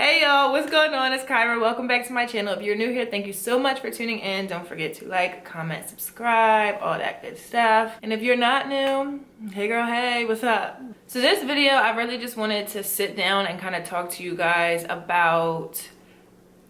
Hey y'all, what's going on? It's Kyrah. Welcome back to my channel. If you're new here, thank you so much for tuning in. Don't forget to like, comment, subscribe, all that good stuff. And if you're not new, hey girl, hey, what's up? So this video, I really just wanted to sit down and kind of talk to you guys about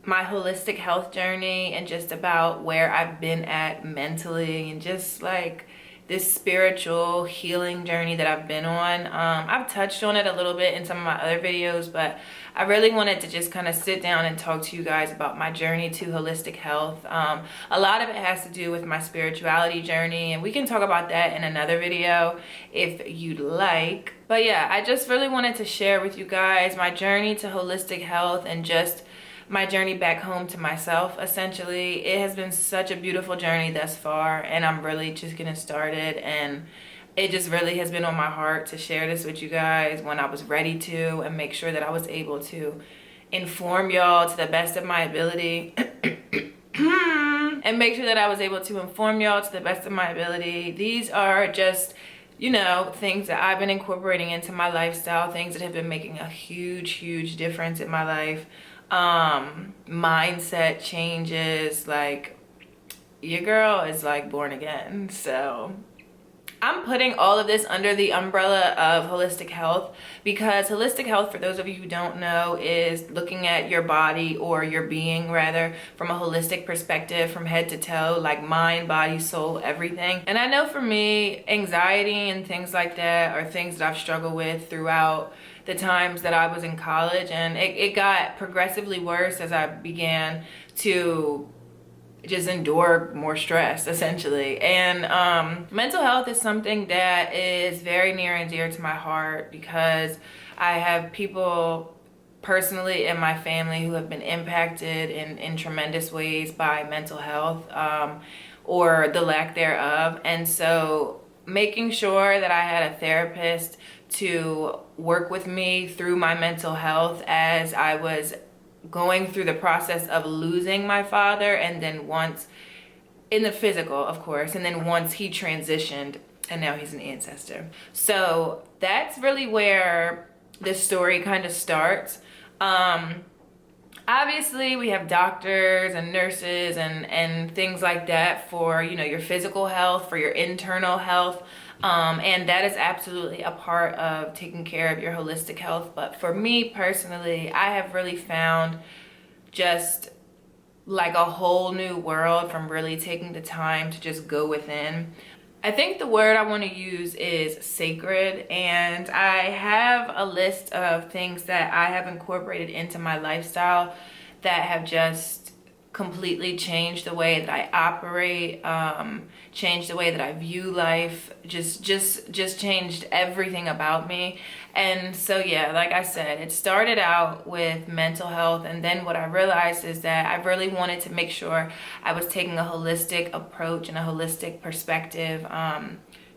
my holistic health journey and just about where I've been at mentally and just like this spiritual healing journey that I've been on. I've touched on it a little bit in some of my other videos, but I really wanted to just kind of sit down and talk to you guys about my journey to holistic health. A lot of it has to do with my spirituality journey, and we can talk about that in another video if you'd like. But yeah, I just really wanted to share with you guys my journey to holistic health and just my journey back home to myself. Essentially, it has been such a beautiful journey thus far, and I'm really just getting started, and it just really has been on my heart to share this with you guys when I was ready to, and make sure that I was able to inform y'all to the best of my ability and make sure that I was able to inform y'all to the best of my ability. These are just, you know, things that I've been incorporating into my lifestyle, things that have been making a huge difference in my life. Mindset changes, like your girl is like born again. So I'm putting all of this under the umbrella of holistic health, because holistic health, for those of you who don't know, is looking at your body, or your being rather, from a holistic perspective, from head to toe, like mind, body, soul, everything. And I know for me, anxiety and things like that are things that I've struggled with throughout the times that I was in college, and it got progressively worse as I began to just endure more stress, essentially. And mental health is something that is very near and dear to my heart, because I have people personally in my family who have been impacted in tremendous ways by mental health, or the lack thereof. And so making sure that I had a therapist to work with me through my mental health as I was going through the process of losing my father, and then once in the physical, of course, and then once he transitioned and now he's an ancestor. So that's really where this story kind of starts. Obviously we have doctors and nurses and things like that for, you know, your physical health, for your internal health. And that is absolutely a part of taking care of your holistic health. But for me personally, I have really found just like a whole new world from really taking the time to just go within. I think the word I want to use is sacred, and I have a list of things that I have incorporated into my lifestyle that have just completely changed the way that I operate, changed the way that I view life, just changed everything about me. And so yeah, like I said, it started out with mental health, and then what I realized is that I really wanted to make sure I was taking a holistic approach and a holistic perspective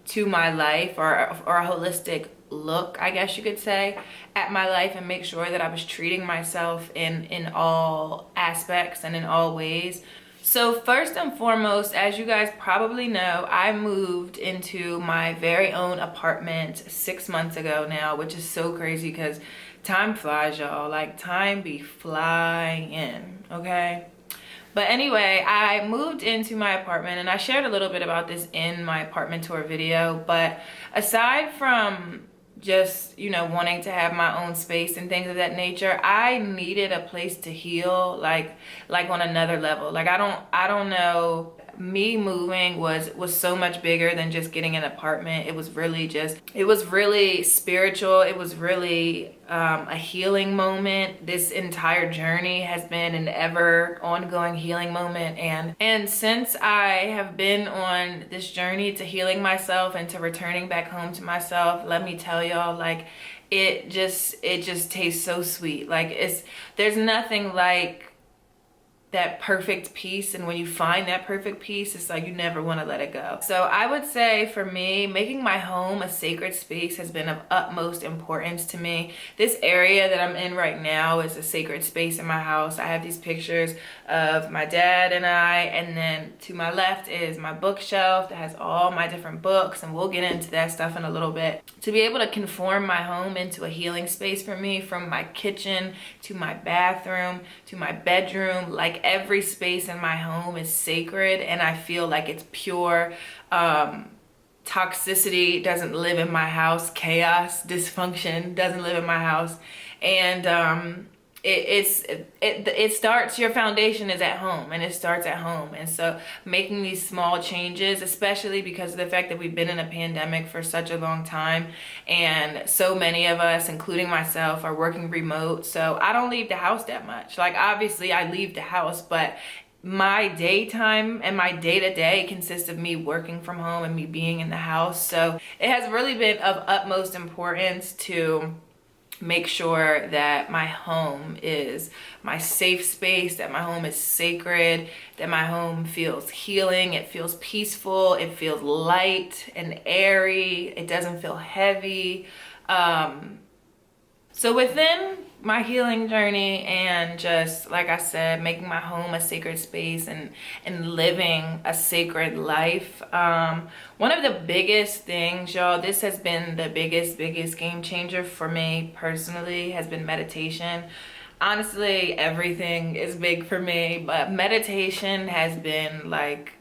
to my life, or a holistic look, I guess you could say, at my life, and make sure that I was treating myself in all aspects and in all ways. So first and foremost, as you guys probably know, I moved into my very own apartment 6 months ago now, which is so crazy because time flies, y'all. Like, time be flying, okay? But anyway, I moved into my apartment, and I shared a little bit about this in my apartment tour video. But aside from just, you know, wanting to have my own space and things of that nature, I needed a place to heal, like on another level. Like, I don't know, me moving was so much bigger than just getting an apartment. It was really spiritual. It was really a healing moment. This entire journey has been an ever ongoing healing moment, and since I have been on this journey to healing myself and to returning back home to myself, let me tell y'all, like, it just tastes so sweet. Like, there's nothing like that perfect peace, and when you find that perfect peace, it's like you never want to let it go. So I would say for me, making my home a sacred space has been of utmost importance to me. This area that I'm in right now is a sacred space in my house. I have these pictures of my dad and I, and then to my left is my bookshelf that has all my different books, and we'll get into that stuff in a little bit. To be able to conform my home into a healing space for me, from my kitchen to my bathroom to my bedroom, like every space in my home is sacred, and I feel like it's pure. Toxicity doesn't live in my house. Chaos, dysfunction doesn't live in my house. And it starts, your foundation is at home, and it starts at home. And so making these small changes, especially because of the fact that we've been in a pandemic for such a long time, and so many of us, including myself, are working remote. So I don't leave the house that much. Like, obviously I leave the house, but my daytime and my day-to-day consists of me working from home and me being in the house. So it has really been of utmost importance to make sure that my home is my safe space, that my home is sacred, that my home feels healing, it feels peaceful, it feels light and airy, it doesn't feel heavy. So within my healing journey, and just like I said, making my home a sacred space and living a sacred life, one of the biggest things, y'all, this has been the biggest game changer for me personally, has been meditation. Honestly, everything is big for me, but meditation has been like,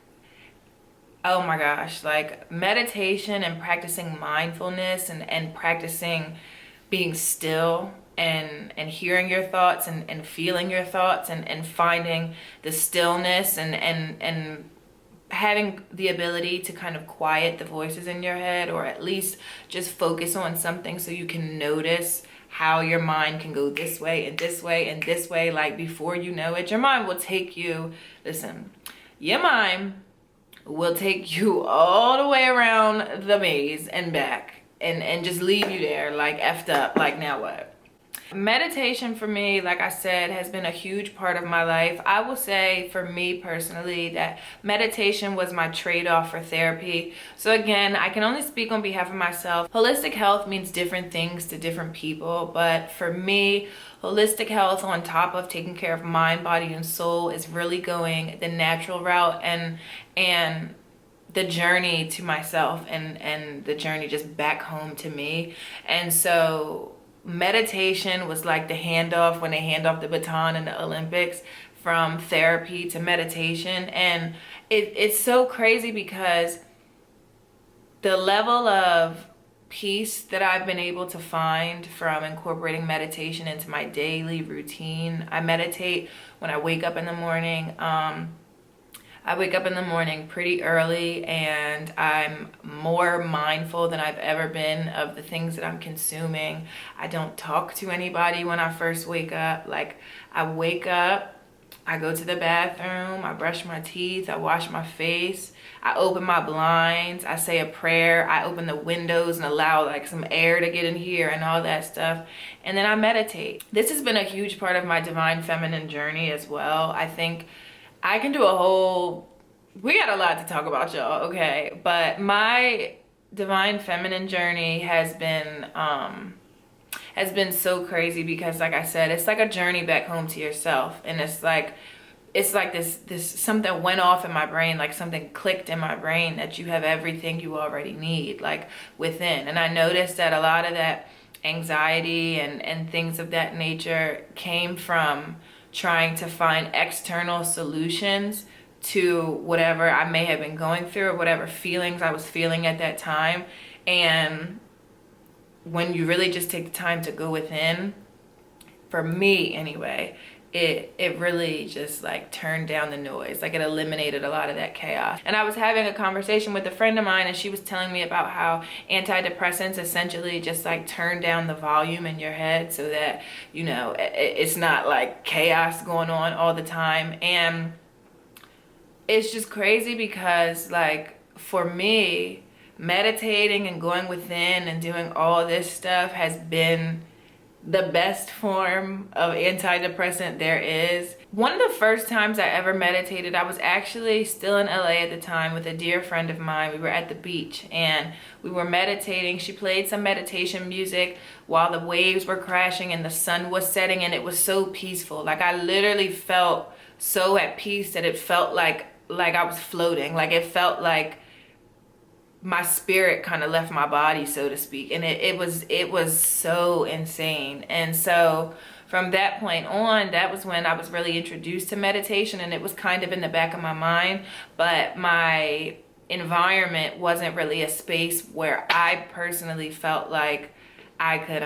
oh my gosh, like meditation and practicing mindfulness and practicing being still and hearing your thoughts and feeling your thoughts and finding the stillness and having the ability to kind of quiet the voices in your head, or at least just focus on something so you can notice how your mind can go this way and this way and this way. Like, before you know it, your mind will take you, listen, your mind will take you all the way around the maze and back, and just leave you there like effed up, like now what? Meditation for me, like I said, has been a huge part of my life. I will say for me personally that meditation was my trade-off for therapy. So again, I can only speak on behalf of myself. Holistic health means different things to different people, but for me, holistic health on top of taking care of mind, body, and soul is really going the natural route and the journey to myself and the journey just back home to me. And so meditation was like the handoff, when they hand off the baton in the Olympics, from therapy to meditation. And it's so crazy because the level of peace that I've been able to find from incorporating meditation into my daily routine. I meditate when I wake up in the morning. I wake up in the morning pretty early, and I'm more mindful than I've ever been of the things that I'm consuming. I don't talk to anybody when I first wake up. Like, I wake up, I go to the bathroom, I brush my teeth, I wash my face, I open my blinds, I say a prayer, I open the windows and allow like some air to get in here and all that stuff. And then I meditate. This has been a huge part of my divine feminine journey as well. I think I can do a whole, we got a lot to talk about, y'all, okay? But my divine feminine journey has been so crazy because, like I said, it's like a journey back home to yourself. And it's like this something went off in my brain, like something clicked in my brain that you have everything you already need, like within. And I noticed that a lot of that anxiety and things of that nature came from trying to find external solutions to whatever I may have been going through or whatever feelings I was feeling at that time. And when you really just take the time to go within, for me anyway, it really just like turned down the noise. Like, it eliminated a lot of that chaos. And I was having a conversation with a friend of mine, and she was telling me about how antidepressants essentially just like turn down the volume in your head so that, you know, it's not like chaos going on all the time. And it's just crazy because, like, for me, meditating and going within and doing all this stuff has been the best form of antidepressant there is. One of the first times I ever meditated, I was actually still in LA at the time with a dear friend of mine. We were at the beach and we were meditating. She played some meditation music while the waves were crashing and the sun was setting, and it was so peaceful. Like, I literally felt so at peace that it felt like I was floating. Like, it felt like my spirit kind of left my body, so to speak. And it was so insane. And so from that point on, that was when I was really introduced to meditation, and it was kind of in the back of my mind, but my environment wasn't really a space where I personally felt like I could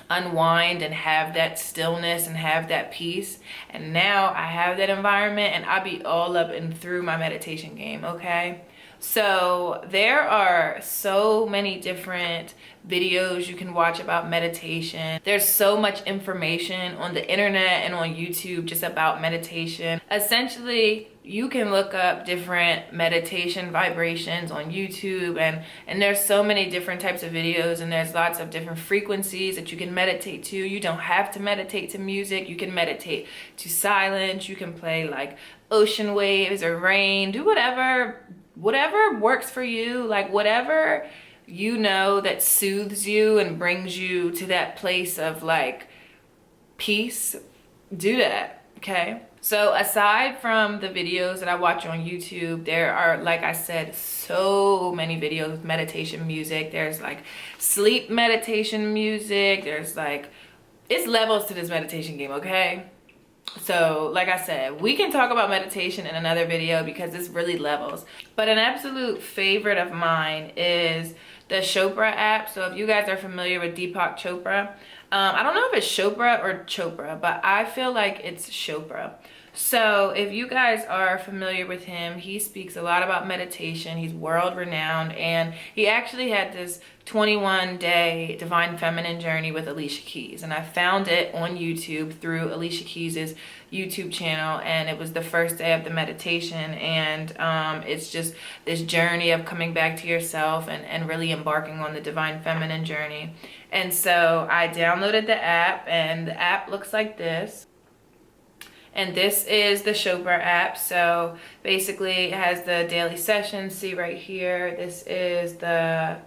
unwind and have that stillness and have that peace. And now I have that environment, and I be all up and through my meditation game, okay? So there are so many different videos you can watch about meditation. There's so much information on the internet and on YouTube just about meditation. Essentially, you can look up different meditation vibrations on YouTube, and there's so many different types of videos, and there's lots of different frequencies that you can meditate to. You don't have to meditate to music. You can meditate to silence. You can play like ocean waves or rain. Do whatever works for you, like whatever you know that soothes you and brings you to that place of like peace, do that, okay? So aside from the videos that I watch on YouTube, there are, like I said, so many videos with meditation music. There's like sleep meditation music. There's like, it's levels to this meditation game, okay? So like I said, we can talk about meditation in another video because it's really levels. But an absolute favorite of mine is the Chopra app. So if you guys are familiar with Deepak Chopra, I don't know if it's Chopra or Chopra, but I feel like it's Chopra. So if you guys are familiar with him, he speaks a lot about meditation. He's world renowned, and he actually had this 21-day divine feminine journey with Alicia Keys, and I found it on YouTube through Alicia Keys's YouTube channel, and it was the first day of the meditation. And it's just this journey of coming back to yourself and really embarking on the divine feminine journey. And so I downloaded the app, and the app looks like this. And this is the Chopra app. So basically it has the daily sessions. See right here, this is the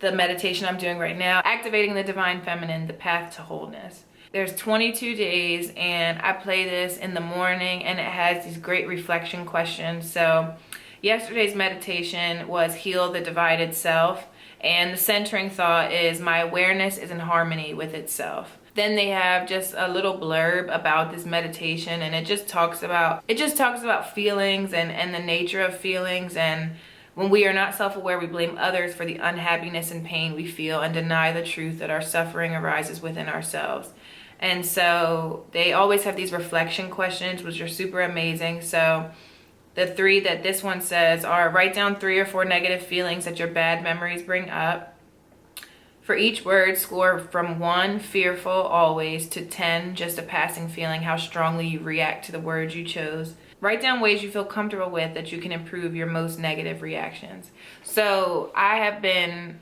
meditation I'm doing right now, activating the divine feminine, the path to wholeness. There's 22 days, and I play this in the morning, and it has these great reflection questions. So yesterday's meditation was heal the divided self, and the centering thought is my awareness is in harmony with itself. Then they have just a little blurb about this meditation, and it just talks about feelings and the nature of feelings. And when we are not self-aware, we blame others for the unhappiness and pain we feel and deny the truth that our suffering arises within ourselves. And so they always have these reflection questions, which are super amazing. So the 3 that this one says are: write down 3 or 4 negative feelings that your bad memories bring up. For each word, score from 1, fearful always, to 10, just a passing feeling, how strongly you react to the words you chose. Write down ways you feel comfortable with that you can improve your most negative reactions. So I have been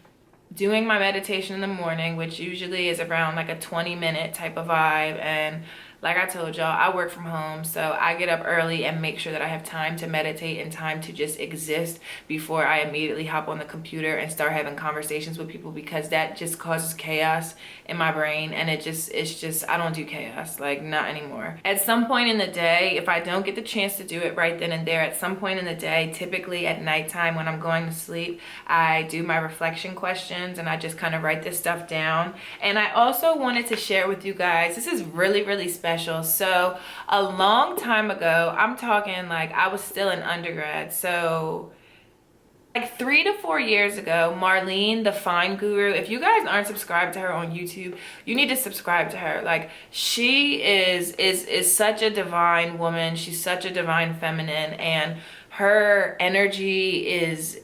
doing my meditation in the morning, which usually is around like a 20-minute type of vibe. And like I told y'all, I work from home, so I get up early and make sure that I have time to meditate and time to just exist before I immediately hop on the computer and start having conversations with people, because that just causes chaos in my brain. And it's just, I don't do chaos, like not anymore. At some point in the day, if I don't get the chance to do it right then and there, at some point in the day, typically at nighttime when I'm going to sleep, I do my reflection questions, and I just kind of write this stuff down. And I also wanted to share with you guys, this is really, really special. So a long time ago, I'm talking like I was still in undergrad, so like 3 to 4 years ago, Marlene, the Fine Guru, if you guys aren't subscribed to her on YouTube, you need to subscribe to her. Like, she is such a divine woman. She's such a divine feminine, and her energy is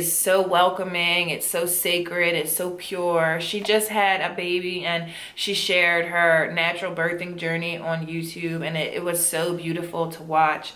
so welcoming. It's so sacred. It's so pure. She just had a baby, and she shared her natural birthing journey on YouTube, and it was so beautiful to watch.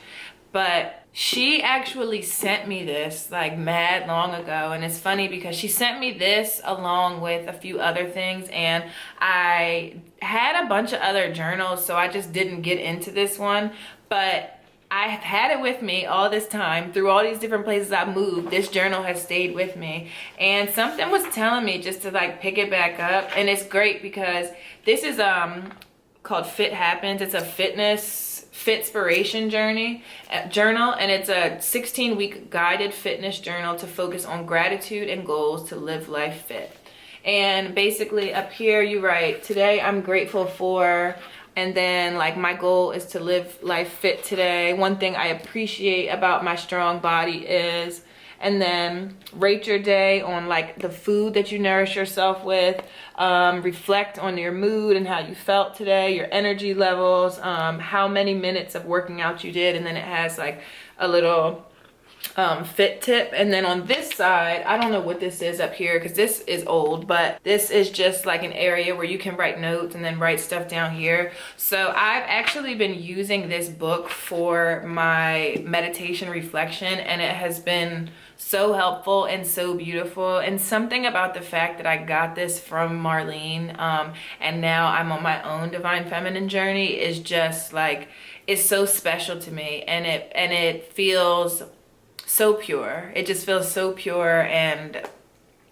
But She actually sent me this like mad long ago, and it's funny because she sent me this along with a few other things, and I had a bunch of other journals, so I just didn't get into this one, but I've had it with me all this time through all these different places I moved. This journal has stayed with me, and something was telling me just to like pick it back up. And it's great because this is called Fit Happens. It's a fitspiration journal, and it's a 16-week guided fitness journal to focus on gratitude and goals to live life fit. And basically up here you write, today I'm grateful for, and then like my goal is to live life fit today. One thing I appreciate about my strong body is, and then rate your day on like the food that you nourish yourself with. Reflect on your mood and how you felt today, your energy levels, how many minutes of working out you did. And then it has like a little fit tip. And then on this side, I don't know what this is up here because this is old, but this is just like an area where you can write notes and then write stuff down here. So I've actually been using this book for my meditation reflection, and it has been so helpful and so beautiful. And something about the fact that I got this from Marlene, and now I'm on my own divine feminine journey, is just like, it's so special to me, and it feels so pure. It just feels so pure. And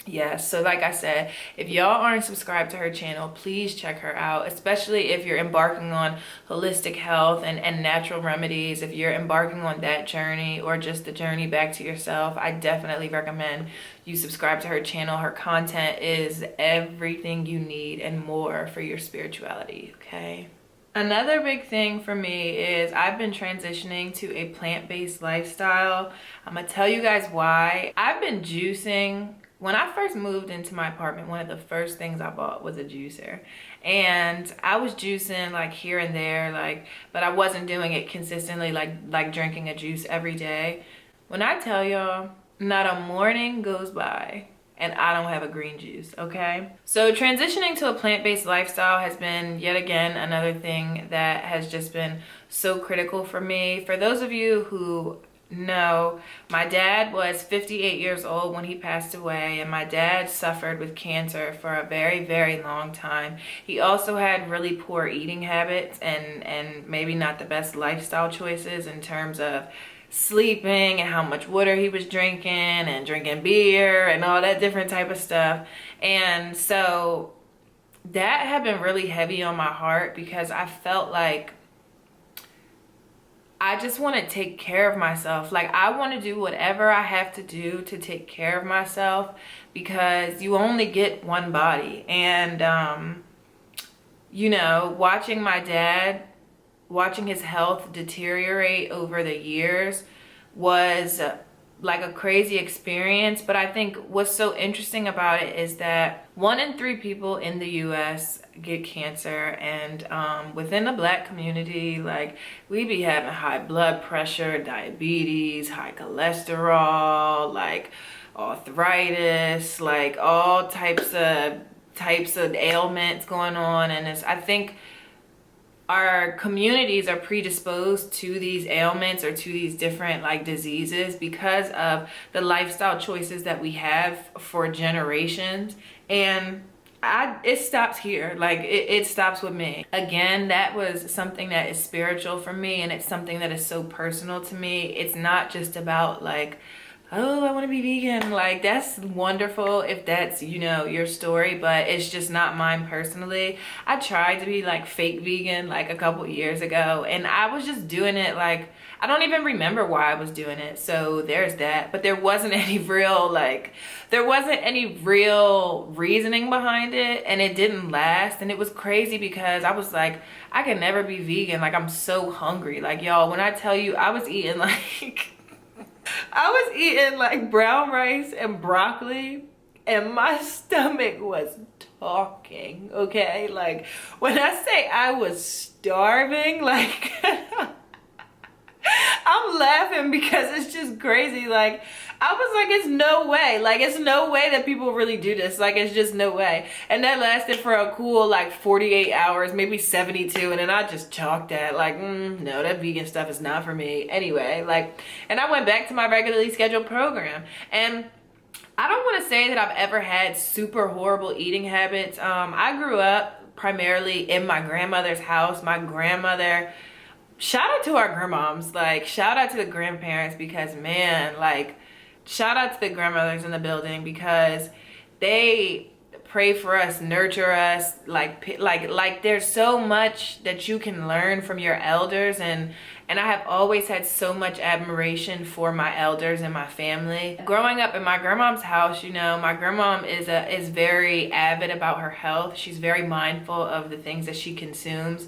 yes, so like I said, if y'all aren't subscribed to her channel, please check her out, especially if you're embarking on holistic health and natural remedies. If you're embarking on that journey or just the journey back to yourself, I definitely recommend you subscribe to her channel. Her content is everything you need and more for your spirituality, okay? Another big thing for me is I've been transitioning to a plant-based lifestyle. I'm gonna tell you guys why. I've been juicing. When I first moved into my apartment, one of the first things I bought was a juicer. And I was juicing like here and there, like, but I wasn't doing it consistently, like drinking a juice every day. When I tell y'all, not a morning goes by and I don't have a green juice, okay? So transitioning to a plant-based lifestyle has been yet again another thing that has just been so critical for me. For those of you who know, my dad was 58 years old when he passed away, and my dad suffered with cancer for a very, very long time. He also had really poor eating habits and maybe not the best lifestyle choices in terms of sleeping and how much water he was drinking and drinking beer and all that different type of stuff. And so that had been really heavy on my heart because I felt like I just want to take care of myself. Like, I want to do whatever I have to do to take care of myself, because you only get one body. And you know, watching my dad, watching his health deteriorate over the years was like a crazy experience. But I think what's so interesting about it is that 1 in 3 people in the US get cancer, and within the Black community, like, we be having high blood pressure, diabetes, high cholesterol, like arthritis, like all types of ailments going on. And I think our communities are predisposed to these ailments or to these different like diseases because of the lifestyle choices that we have for generations. And it stops here. Like, it stops with me. Again, that was something that is spiritual for me, and it's something that is so personal to me. It's not just about like, oh, I want to be vegan. Like, that's wonderful if that's, you know, your story, but it's just not mine personally. I tried to be like fake vegan like a couple years ago, and I was just doing it like, I don't even remember why I was doing it. So there's that. But there wasn't any real reasoning behind it, and it didn't last. And it was crazy because I was like, I can never be vegan. Like, I'm so hungry. Like, y'all, when I tell you, I was eating like brown rice and broccoli, and my stomach was talking, okay? Like, when I say I was starving, like, I I'm laughing because it's just crazy. Like, I was like, it's no way. Like, it's no way that people really do this. Like, it's just no way. And that lasted for a cool, like, 48 hours, maybe 72. And then I just chalked that. Like, no, that vegan stuff is not for me. Anyway, like, and I went back to my regularly scheduled program. And I don't want to say that I've ever had super horrible eating habits. I grew up primarily in my grandmother's house. My grandmother, shout out to our grandmoms, like shout out to the grandparents, because man, like shout out to the grandmothers in the building, because they pray for us, nurture us, like there's so much that you can learn from your elders, and I have always had so much admiration for my elders and my family. Growing up in my grandmom's house, you know, my grandmom is very avid about her health. She's very mindful of the things that she consumes.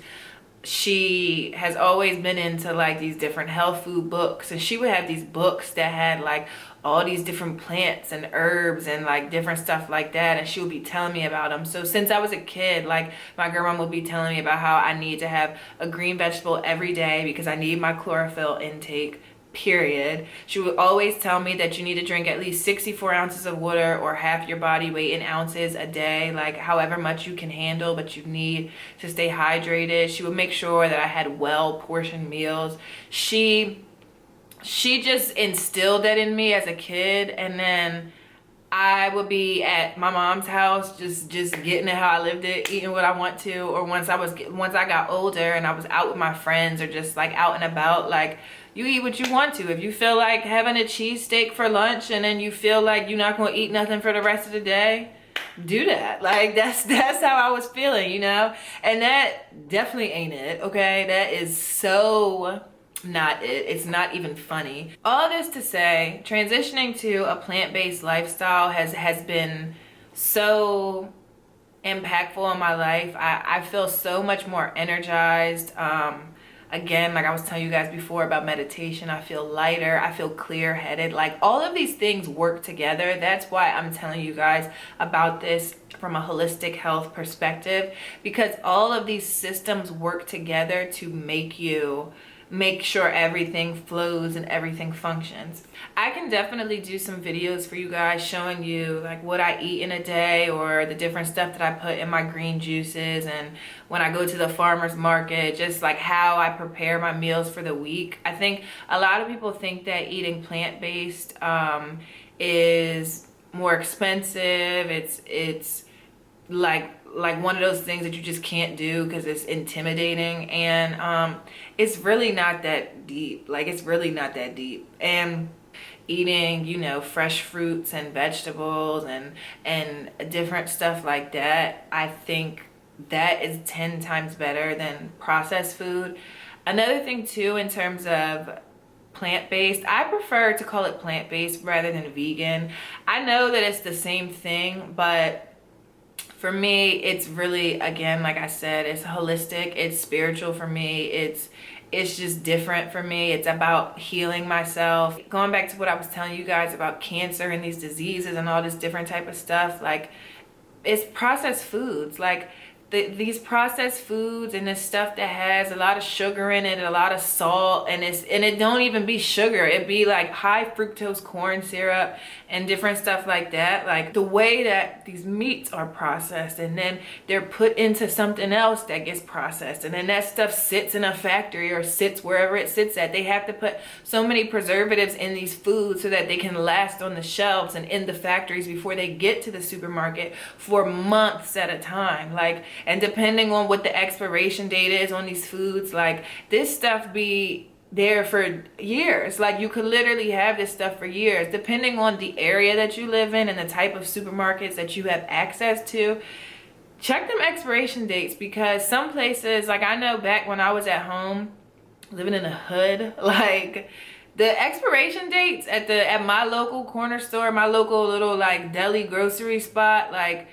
She has always been into like these different health food books, and she would have these books that had like all these different plants and herbs and like different stuff like that, and she would be telling me about them. So since I was a kid, like my grandma would be telling me about how I need to have a green vegetable every day because I need my chlorophyll intake, period. She would always tell me that you need to drink at least 64 ounces of water, or half your body weight in ounces a day, like however much you can handle, but you need to stay hydrated. She would make sure that I had well portioned meals. She just instilled that in me as a kid, and then I would be at my mom's house just getting it how I lived it, eating what I want to, or once I got older and I was out with my friends or just like out and about, like you eat what you want to. If you feel like having a cheesesteak for lunch and then you feel like you're not going to eat nothing for the rest of the day, do that. Like that's how I was feeling, you know? And that definitely ain't it, okay? That is so not it. It's not even funny. All this to say, transitioning to a plant-based lifestyle has been so impactful on my life. I feel so much more energized. Again, like I was telling you guys before about meditation, I feel lighter, I feel clear-headed. Like all of these things work together. That's why I'm telling you guys about this from a holistic health perspective, because all of these systems work together to make sure everything flows and everything functions. I can definitely do some videos for you guys showing you like what I eat in a day, or the different stuff that I put in my green juices, and when I go to the farmer's market, just like how I prepare my meals for the week. I think a lot of people think that eating plant-based is more expensive. It's like one of those things that you just can't do because it's intimidating, and it's really not that deep. Like it's really not that deep. And eating, you know, fresh fruits and vegetables and different stuff like that, I think that is 10 times better than processed food. Another thing too, in terms of plant-based, I prefer to call it plant-based rather than vegan. I know that it's the same thing, but for me, it's really, again, like I said, it's holistic, it's spiritual for me, it's just different for me. It's about healing myself. Going back to what I was telling you guys about cancer and these diseases and all this different type of stuff, like it's processed foods. Like these processed foods and this stuff that has a lot of sugar in it, a lot of salt, and it don't even be sugar. It be like high fructose corn syrup and different stuff like that. Like the way that these meats are processed, and then they're put into something else that gets processed, and then that stuff sits in a factory or sits wherever it sits at. They have to put so many preservatives in these foods so that they can last on the shelves and in the factories before they get to the supermarket for months at a time. Like, and depending on what the expiration date is on these foods, like this stuff be there for years. Like you could literally have this stuff for years, depending on the area that you live in and the type of supermarkets that you have access to. Check them expiration dates, because some places, like I know back when I was at home living in the hood, like the expiration dates at my local corner store, my local little like deli grocery spot, like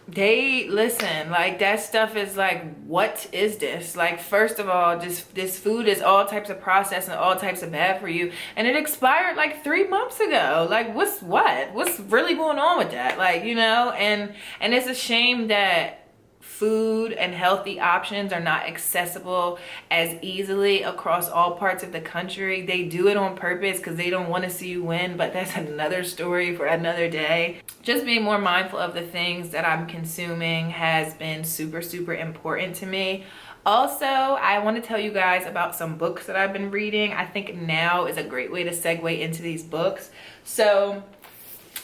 they listen, like that stuff is like, what is this? Like, first of all, just this food is all types of processed and all types of bad for you, and it expired like 3 months ago. Like what's really going on with that? Like, you know, and it's a shame that food and healthy options are not accessible as easily across all parts of the country. They do it on purpose because they don't want to see you win, but that's another story for another day. Just being more mindful of the things that I'm consuming has been super, super important to me. Also, I want to tell you guys about some books that I've been reading. I think now is a great way to segue into these books. So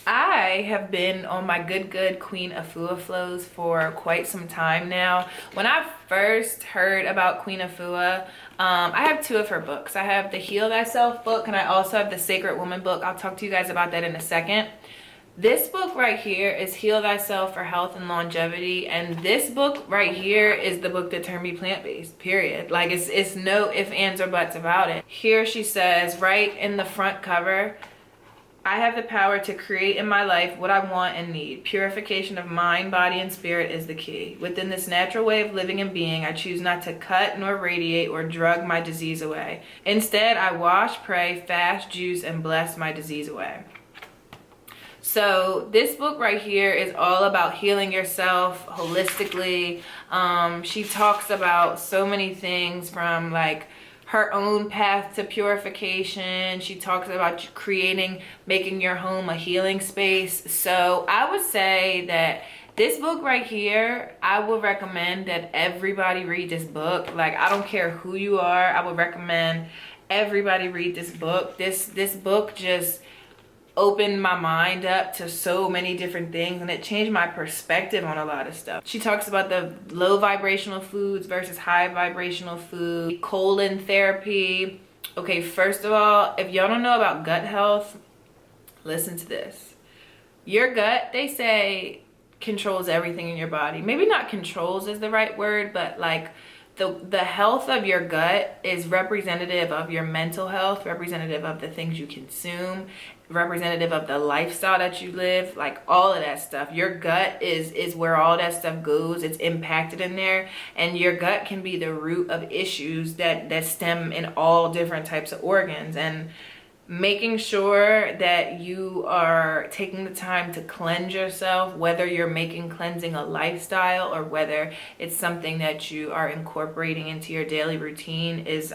I have been on my good Queen Afua flows for quite some time now. When I first heard about Queen Afua, I have two of her books. I have the Heal Thyself book, and I also have the Sacred Woman book. I'll talk to you guys about that in a second. This book right here is Heal Thyself for Health and Longevity, and this book right here is the book that turned me plant-based, period. Like, it's no ifs, ands, or buts about it. Here she says, right in the front cover, I have the power to create in my life what I want and need. Purification of mind, body, and spirit is the key. Within this natural way of living and being, I choose not to cut nor radiate or drug my disease away. Instead, I wash, pray, fast, juice, and bless my disease away. So this book right here is all about healing yourself holistically. She talks about so many things, from like her own path to purification. She talks about making your home a healing space. So I would say that this book right here, I would recommend that everybody read this book. Like, I don't care who you are, I would recommend everybody read this book. This book just opened my mind up to so many different things, and it changed my perspective on a lot of stuff. She talks about the low vibrational foods versus high vibrational food, colon therapy. Okay, first of all, if y'all don't know about gut health, listen to this. Your gut, they say, controls everything in your body. Maybe not controls is the right word, but like the health of your gut is representative of your mental health, representative of the things you consume, representative of the lifestyle that you live, like all of that stuff. Your gut is where all that stuff goes. It's impacted in there, and your gut can be the root of issues that stem in all different types of organs. And making sure that you are taking the time to cleanse yourself, whether you're making cleansing a lifestyle or whether it's something that you are incorporating into your daily routine, is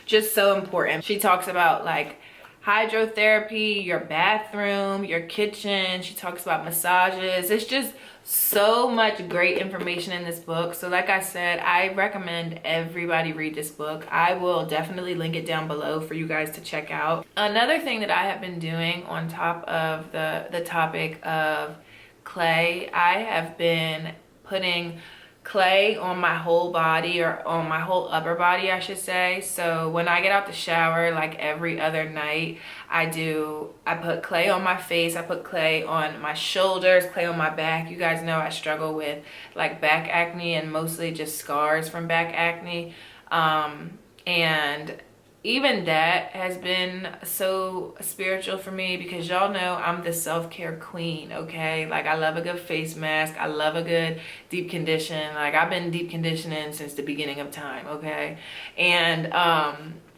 just so important. She talks about like hydrotherapy, your bathroom, your kitchen. She talks about massages. It's just so much great information in this book. So like I said, I recommend everybody read this book. I will definitely link it down below for you guys to check out. Another thing that I have been doing on top of the topic of clay, I have been putting clay on my whole body, or on my whole upper body, I should say. So when I get out the shower, like every other night, I put clay on my face, I put clay on my shoulders, clay on my back. You guys know I struggle with like back acne, and mostly just scars from back acne. And even that has been so spiritual for me, because y'all know I'm the self-care queen, okay? Like, I love a good face mask, I love a good deep condition. Like, I've been deep conditioning since the beginning of time, okay? And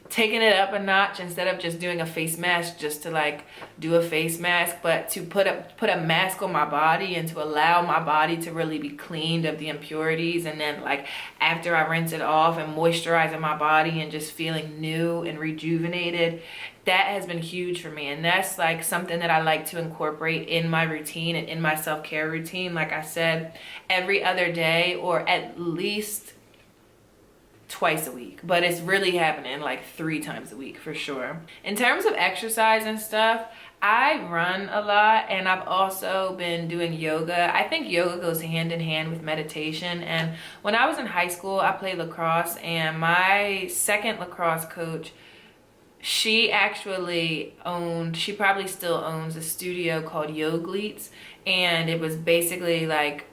taking it up a notch, instead of just doing a face mask just to like do a face mask, but to put a mask on my body and to allow my body to really be cleaned of the impurities. And then like after I rinse it off and moisturizing my body and just feeling new and rejuvenated, that has been huge for me. And that's like something that I like to incorporate in my routine and in my self-care routine. Like I said, every other day, or at least twice a week, but it's really happening like 3 times a week for sure. In terms of exercise and stuff, I run a lot, and I've also been doing yoga. I think yoga goes hand in hand with meditation. And when I was in high school, I played lacrosse, and my second lacrosse coach, she probably still owns a studio called Yoglites, and it was basically like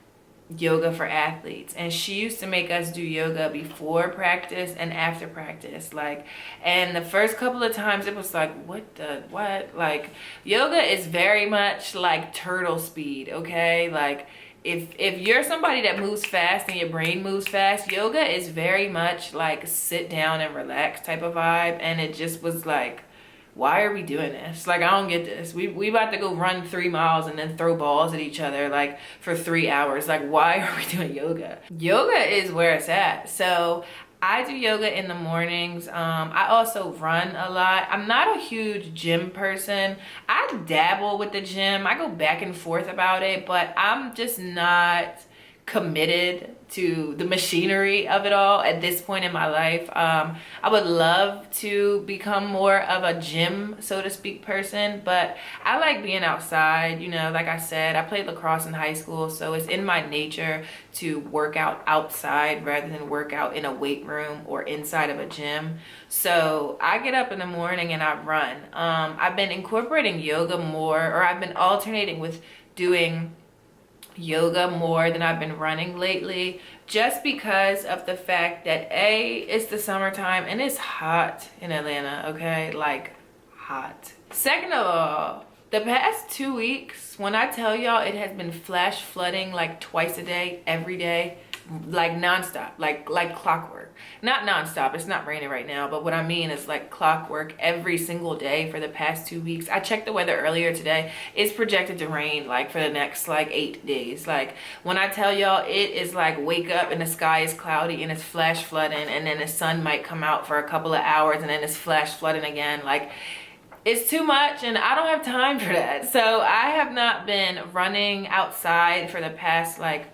yoga for athletes. And she used to make us do yoga before practice and after practice. Like, and the first couple of times it was like, what? Like, yoga is very much like turtle speed, okay? Like, if you're somebody that moves fast and your brain moves fast, yoga is very much like sit down and relax type of vibe. And it just was like, why are we doing this? Like, I don't get this. We about to go run 3 miles and then throw balls at each other like for 3 hours. Like, why are we doing yoga? Yoga is where it's at. So I do yoga in the mornings. I also run a lot. I'm not a huge gym person. I dabble with the gym. I go back and forth about it, but I'm just not committed to the machinery of it all at this point in my life. I would love to become more of a gym, so to speak, person, but I like being outside. You know, like I said, I played lacrosse in high school, so it's in my nature to work out outside rather than work out in a weight room or inside of a gym. So I get up in the morning and I run. I've been incorporating yoga more, or I've been alternating with doing yoga more than I've been running lately, just because of the fact that it's the summertime and it's hot in Atlanta, okay? Like, hot. Second of all, the past 2 weeks, when I tell y'all, it has been flash flooding like twice a day, every day, like nonstop, like clockwork. Not nonstop, it's not raining right now, but what I mean is like clockwork every single day for the past 2 weeks. I checked the weather earlier today. It's projected to rain like for the next like 8 days. Like, when I tell y'all, it is like wake up and the sky is cloudy and it's flash flooding, and then the sun might come out for a couple of hours and then it's flash flooding again. Like, it's too much and I don't have time for that. So I have not been running outside for the past like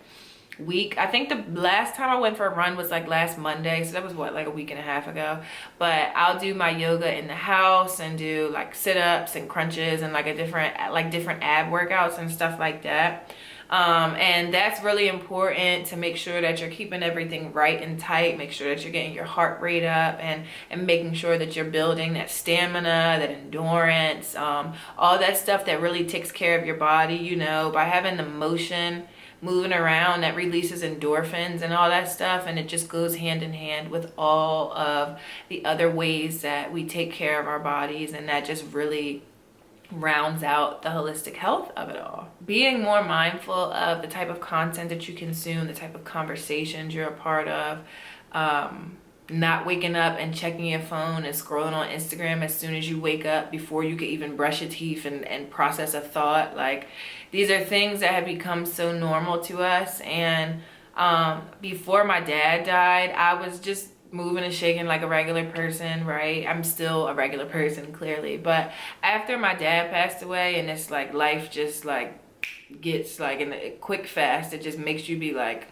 week. I think the last time I went for a run was like last Monday, so that was what, like a week and a half ago. But I'll do my yoga in the house and do like sit-ups and crunches and like different ab workouts and stuff like that. And that's really important to make sure that you're keeping everything right and tight. Make sure that you're getting your heart rate up and making sure that you're building that stamina, that endurance, all that stuff that really takes care of your body. You know, by having the motion moving around, that releases endorphins and all that stuff, and it just goes hand in hand with all of the other ways that we take care of our bodies, and that just really rounds out the holistic health of it all. Being more mindful of the type of content that you consume, the type of conversations you're a part of, not waking up and checking your phone and scrolling on Instagram as soon as you wake up before you could even brush your teeth and process a thought. Like, these are things that have become so normal to us. And before my dad died, I was just moving and shaking like a regular person, right? I'm still a regular person, clearly. But after my dad passed away, and it's like life just like gets like in a quick fast, it just makes you be like,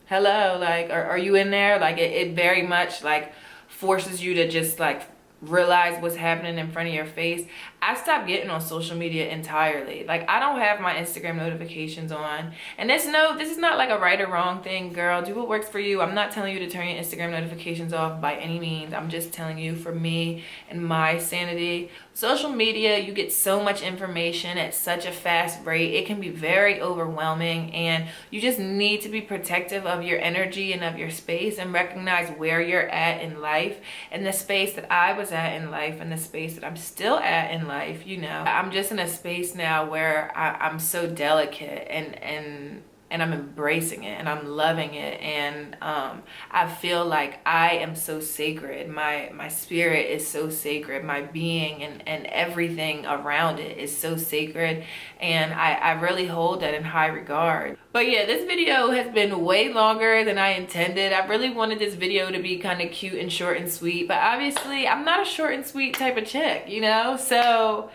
hello, like, are you in there? Like, it very much like forces you to just like realize what's happening in front of your face. I stopped getting on social media entirely. Like, I don't have my Instagram notifications on. And this is not like a right or wrong thing, girl. Do what works for you. I'm not telling you to turn your Instagram notifications off by any means. I'm just telling you, for me and my sanity, social media, you get so much information at such a fast rate. It can be very overwhelming, and you just need to be protective of your energy and of your space, and recognize where you're at in life, and the space that I was at in life and the space that I'm still at in life. You know, I'm just in a space now where I'm so delicate, and I'm embracing it and I'm loving it, and I feel like I am so sacred. My spirit is so sacred. My being and everything around it is so sacred, and I really hold that in high regard. But yeah, this video has been way longer than I intended. I really wanted this video to be kind of cute and short and sweet, but obviously I'm not a short and sweet type of chick, you know? So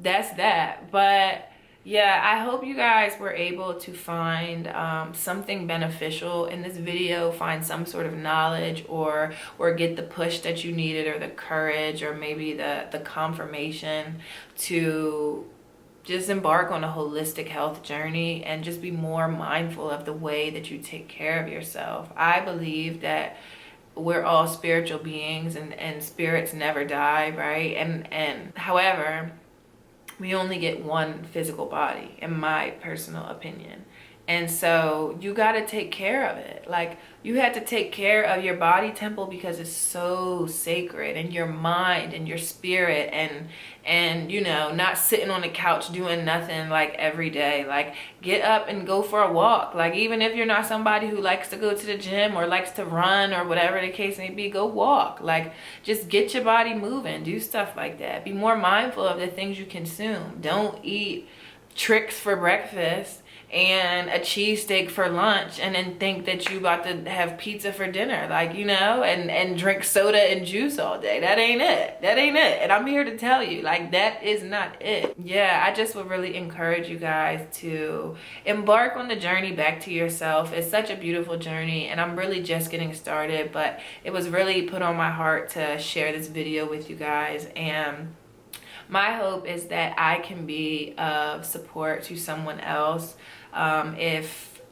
that's that. But yeah, I hope you guys were able to find something beneficial in this video, find some sort of knowledge, or get the push that you needed, or the courage, or maybe the confirmation to just embark on a holistic health journey and just be more mindful of the way that you take care of yourself. I believe that we're all spiritual beings, and spirits never die, right? And however, we only get one physical body, in my personal opinion. And so you got to take care of it. Like, you had to take care of your body temple because it's so sacred, and your mind and your spirit, and you know, not sitting on the couch doing nothing like every day. Like, get up and go for a walk. Like, even if you're not somebody who likes to go to the gym or likes to run or whatever the case may be, go walk. Like, just get your body moving, do stuff like that. Be more mindful of the things you consume. Don't eat tricks for breakfast and a cheesesteak for lunch and then think that you about to have pizza for dinner, like, you know, and drink soda and juice all day. That ain't it. That ain't it. And I'm here to tell you, like, that is not it. Yeah, I just would really encourage you guys to embark on the journey back to yourself. It's such a beautiful journey, and I'm really just getting started, but it was really put on my heart to share this video with you guys. And my hope is that I can be of support to someone else.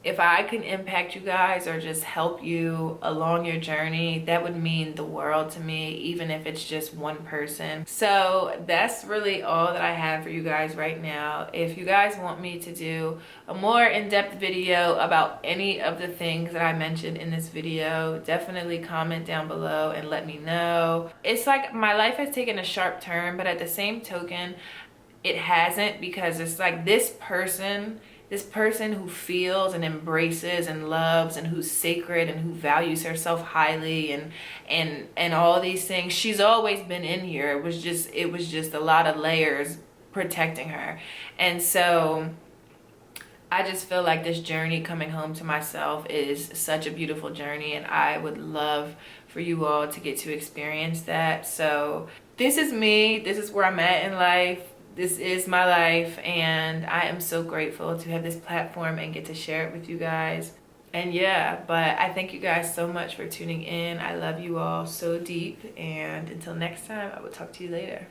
If I can impact you guys or just help you along your journey, that would mean the world to me, even if it's just one person. So that's really all that I have for you guys right now. If you guys want me to do a more in-depth video about any of the things that I mentioned in this video, definitely comment down below and let me know. It's like my life has taken a sharp turn, but at the same token, it hasn't, because it's like this person who feels and embraces and loves and who's sacred and who values herself highly and all these things, she's always been in here. It was just a lot of layers protecting her. And so I just feel like this journey coming home to myself is such a beautiful journey, and I would love for you all to get to experience that. So this is me. This is where I'm at in life. This is my life, and I am so grateful to have this platform and get to share it with you guys. And yeah, but I thank you guys so much for tuning in. I love you all so deep, and until next time, I will talk to you later.